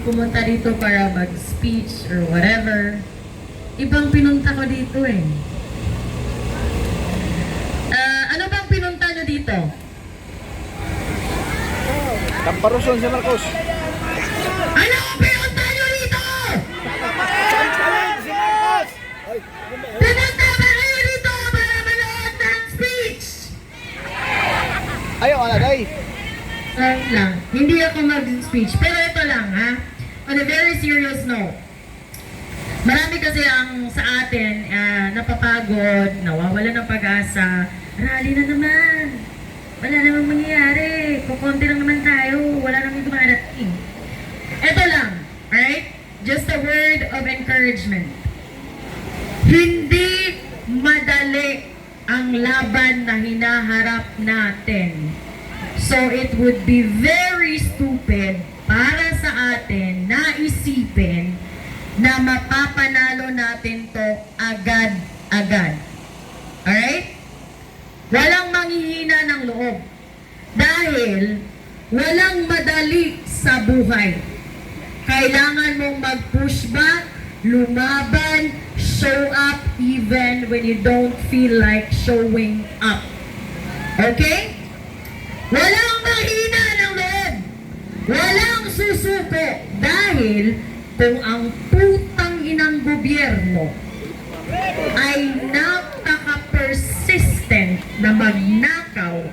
pumunta dito para mag-speech or whatever. Ibang pinunta ko dito eh. Ano bang pinunta nyo dito? Tamparoson si Marcos. Ano ang pinunta nyo dito? Pinunta ba kayo dito para manood ng speech? Ayaw, day. Lang, hindi ako mag-speech. Pero ito lang ha. On a very serious note. Marami kasi ang sa atin napapagod, nawawala ng pag-asa. Rally na naman. Wala namang mangyayari. Kukunti lang naman tayo. Wala namang dumarating. Ito lang. Alright? Just a word of encouragement. Hindi madali ang laban na hinaharap natin. So it would be very stupid para sa atin na isipin na mapapanalo natin to agad-agad. Alright? Walang manghihina ng loob. Dahil walang madali sa buhay. Kailangan mong mag-push back, lumaban, show up even when you don't feel like showing up. Okay? Walang mahina ng loob. Walang susuko. Dahil kung ang putang inang gobyerno ay napaka-persistent na magnakaw,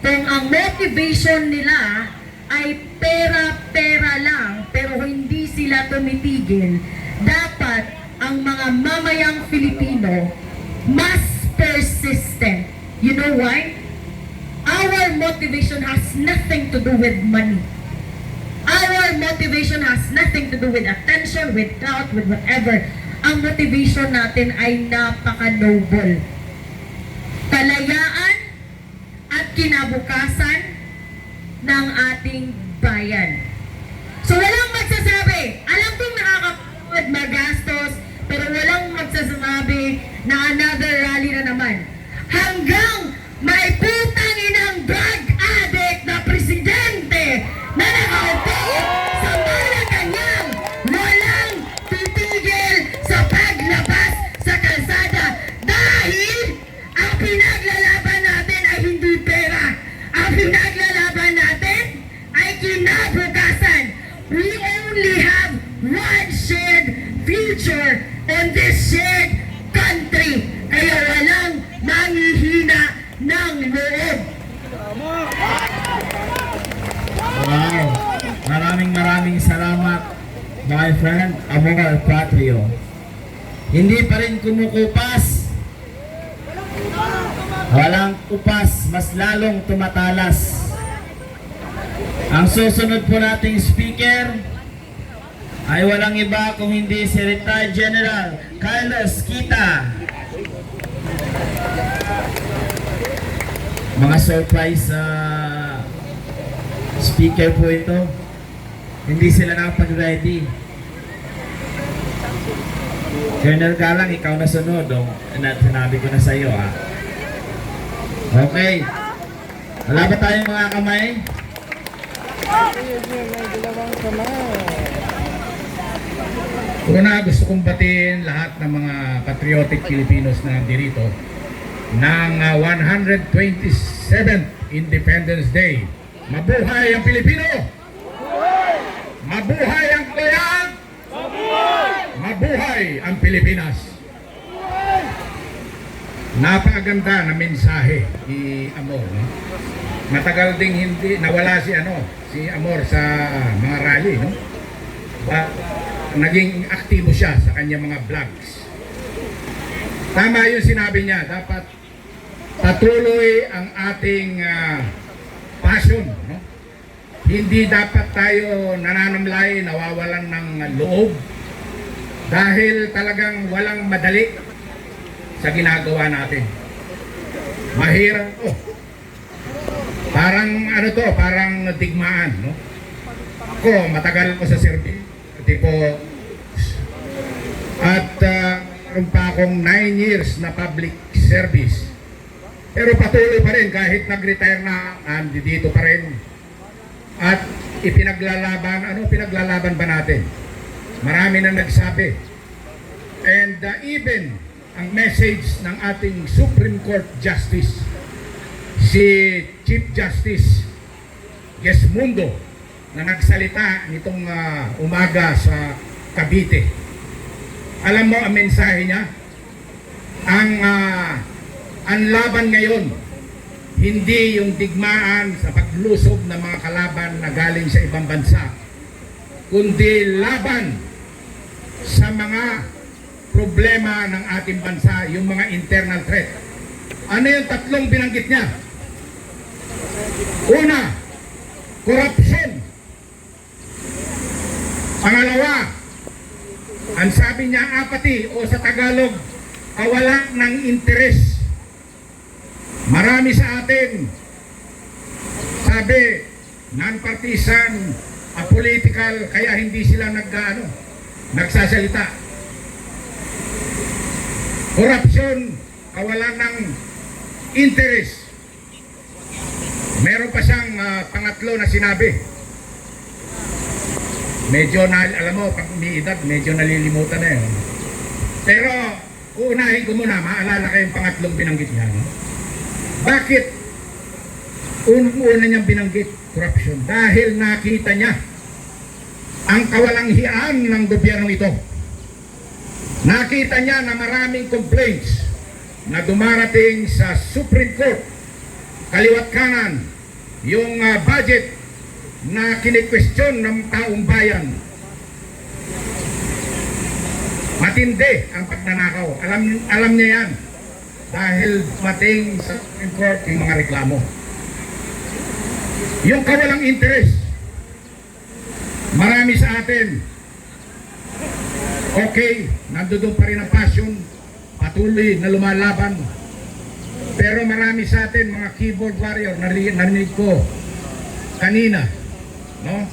kung ang motivation nila ay pera-pera lang pero hindi sila tumitigil, dapat ang mga mamayang Filipino mas persistent. You know why? Our motivation has nothing to do with money. Our motivation has nothing to do with attention, with doubt, with whatever. Ang motivation natin ay napaka-noble. Kalayaan at kinabukasan ng ating bayan. So walang magsasabi, alam kong nakakapagod, magastos, pero walang magsasabi na another rally na naman. Hanggang may putang inang drug addict na presidente na nakaupo sa Malacanang, walang titigil sa paglabas sa kalsada dahil ang pinaglalaban natin ay hindi pera. Ang pinaglalaban natin ay kinabukasan. We only have one shared future on this shared country. Kaya walang manghihina ng loob. Wow! Maraming salamat, my friend Amor Patrio. Hindi pa rin kumukupas. Walang kupas, mas lalong tumatalas. Ang susunod po nating speaker ay walang iba kung hindi si Retired General Carlos Kita. Mga surprise speaker po ito. Hindi sila nakapag-ready. Colonel Galang, ikaw na sunod. Sinabi ko na sa iyo. Okay. Wala ba tayong mga kamay? Una, gusto kong batiin lahat ng mga patriotic Filipinos na nandito ng 127th Independence Day. Mabuhay ang Pilipino! Mabuhay ang bayan! Mabuhay ang Pilipinas! Napakaganda na mensahe ni Amor. No? Matagal ding hindi nawala si Amor sa mga rally, no? Naging aktibo siya sa kanyang mga vlogs. Tama yung sinabi niya, dapat patuloy ang ating passion, no? Hindi dapat tayo nananamlay, nawawalan ng loob dahil talagang walang madali sa ginagawa natin. Mahirap to. Parang digmaan, no? Ako, matagal ko sa service, tipo, at meron pa akong 9 years na public service. Pero patuloy pa rin kahit nag-retire na, dito pa rin. At pinaglalaban ba natin? Marami na nagsabi. And even ang message ng ating Supreme Court Justice, si Chief Justice Gesmundo, na nagsalita nitong umaga sa Cavite. Alam mo ang mensahe niya? Ang laban ngayon, hindi yung digmaan sa paglusob ng mga kalaban na galing sa ibang bansa, kundi laban sa mga problema ng ating bansa, yung mga internal threat. Ano yung tatlong binanggit niya? Una, corruption. Pangalawa, ang sabi niya apathy o sa Tagalog, kawalan ng interes. Marami sa atin, sabi, non-partisan, apolitical, kaya hindi sila nagsasalita. Corruption, kawalan ng interes. Meron pa siyang pangatlo na sinabi. Medyo alam mo, pag may edad, medyo nalilimutan na yun. Pero, uunahin ko muna, maalala kayong pangatlong binanggit niya. No? Bakit una niyang binanggit corruption? Dahil nakita niya ang kawalanghian ng gobyernong ito. Nakita niya na maraming complaints na dumarating sa Supreme Court, kaliwat kanan, yung budget na kini-question ng taong bayan. Matindi ang pagnanakaw. Alam niya yan. Dahil mating sa Supreme Court yung mga reklamo. Yung kawalang interest. Marami sa atin. Okay, nandoon pa rin ang passion. Patuloy na lumalaban. Pero marami sa atin, mga keyboard warrior, narinig ko kanina. No?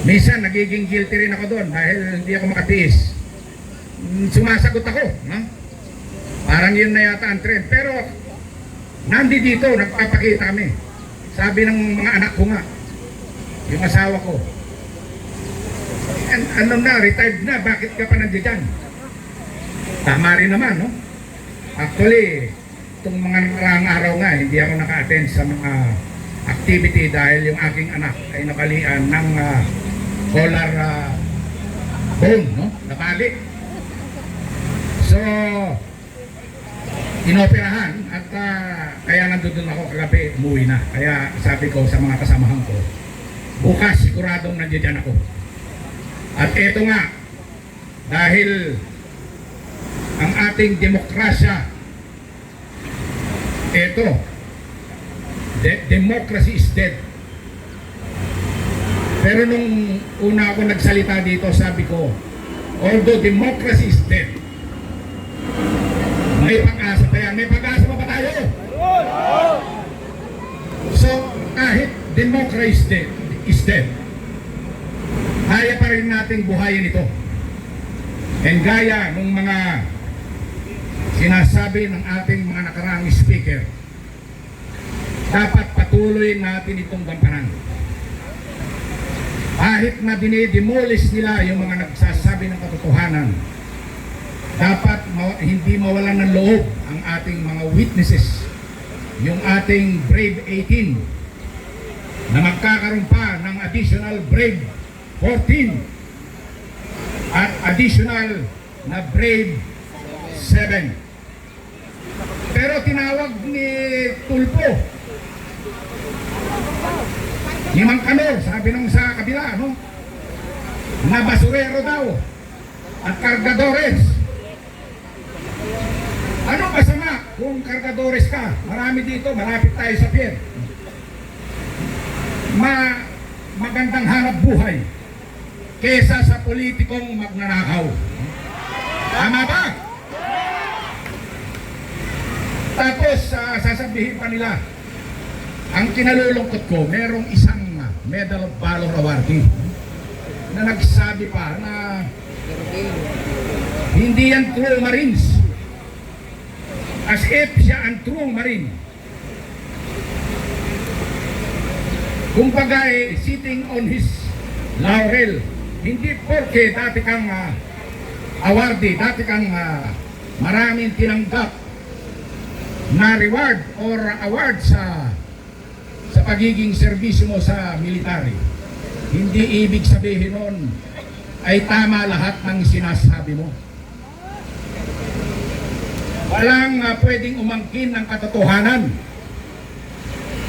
Minsan, nagiging guilty rin ako doon dahil hindi ako makatiis. Sumasagot ako. No? Parang yun na yata ang trend. Pero, dito, nagpapakita kami. Sabi ng mga anak ko nga, yung asawa ko, ano na, retired na, bakit ka pa nandiyan? Tama rin naman, no? Actually, itong mga nakaraang araw nga, hindi ako naka-attend sa mga activity dahil yung aking anak ay nabalian ng collar bone, no? Nabali. So, inoperahan at kaya nandun ako kagabi, umuwi na. Kaya sabi ko sa mga kasamahan ko, bukas siguradong nandiyan ako. At eto nga, dahil ang ating demokrasya, eto, democracy is dead. Pero nung una ako nagsalita dito, sabi ko, although democracy is dead, may pag-asa pa yan. May pag-asa pa ba tayo? So, kahit democracy is dead, kaya pa rin nating buhayin ito. And gaya ng mga sinasabi ng ating mga nakaraang speaker, dapat patuloy natin itong gampanan. Kahit na dinidemolish nila yung mga nagsasabi ng katotohanan, dapat hindi mawalan ng loob ang ating mga witnesses, yung ating Brave 18, na magkakaroon pa ng additional Brave 14 at additional na Brave 7. Pero tinawag ni Tulpo, ni Mang Kanor, sabi nung sa kabila, no? Na basurero daw at kargadores. Ano masama kung kargadores ka? Marami dito, malapit tayo sa pier. Magandang hanap buhay kesa sa politikong magnanakaw. Tama ba? Tapos sasabihin pa nila, ang kinalulungkot ko, merong isang Medal of Valor awardee na nagsabi pa na hindi yan true Marines. As if siya ang true Marine. kumbaga sitting on his laurel. Hindi porke dati kang awardee, dati kang maraming tinanggap na reward or award sa pagiging serbisyo mo sa military. Hindi ibig sabihin nun ay tama lahat ng sinasabi mo. Walang pwedeng umangkin ng katotohanan.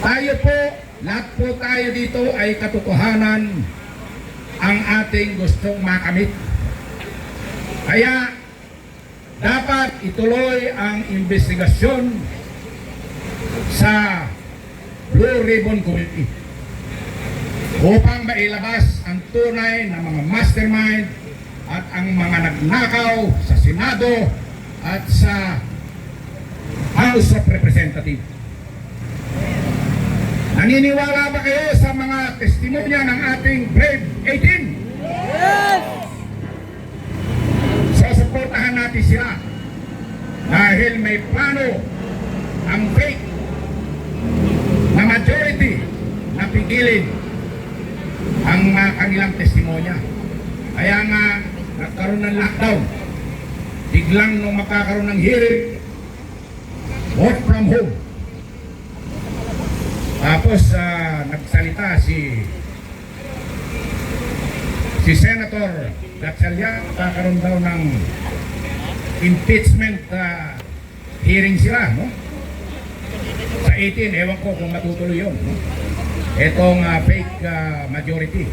Tayo po, lahat po tayo dito ay katotohanan ang ating gustong makamit. Kaya dapat ituloy ang investigasyon sa Blue Ribbon Committee upang mailabas ang tunay na mga mastermind at ang mga nagnakaw sa Senado at sa House of Representatives. Naniniwala ba kayo sa mga testimonya ng ating Brave 18? Yes! So, supportahan natin sila dahil may plano ang fake na majority na pigilin ang kanilang testimonya. Kaya nga, nagkaroon ng lockdown. Biglang nung makakaroon ng hearing, work from home. Tapos nagsalita si Senator Gatchalian, kakaroon daw ng impeachment hearing sila, no? Sa 18, ewan ko kung matutuloy yun, no? Itong fake majority.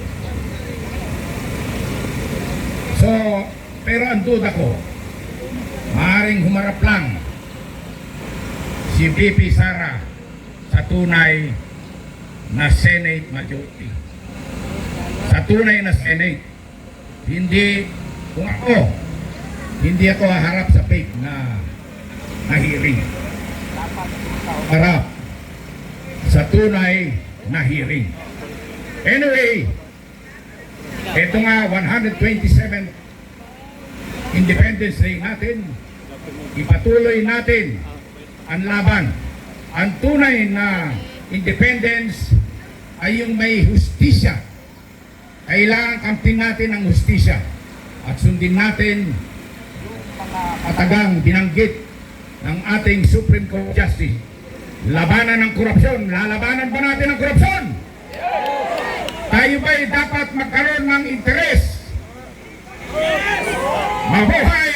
So, pero ang duda ko, maaaring humarap lang si VP Sara sa tunay na Senate majority. Sa tunay na Senate, hindi kung ako, hindi ako haharap sa fake na hearing. Harap sa tunay na hearing. Anyway, ito nga 127th Independence Day natin, ipatuloy natin ang laban. Ang tunay na independence ay yung may hustisya. Kailangan kamtin natin ang hustisya at sundin natin katagang binanggit ng ating Supreme Court Justice. Labanan ng korupsyon. Lalabanan ba natin ang korupsyon? Tayo ba'y dapat magkaroon ng interes? Mabuhay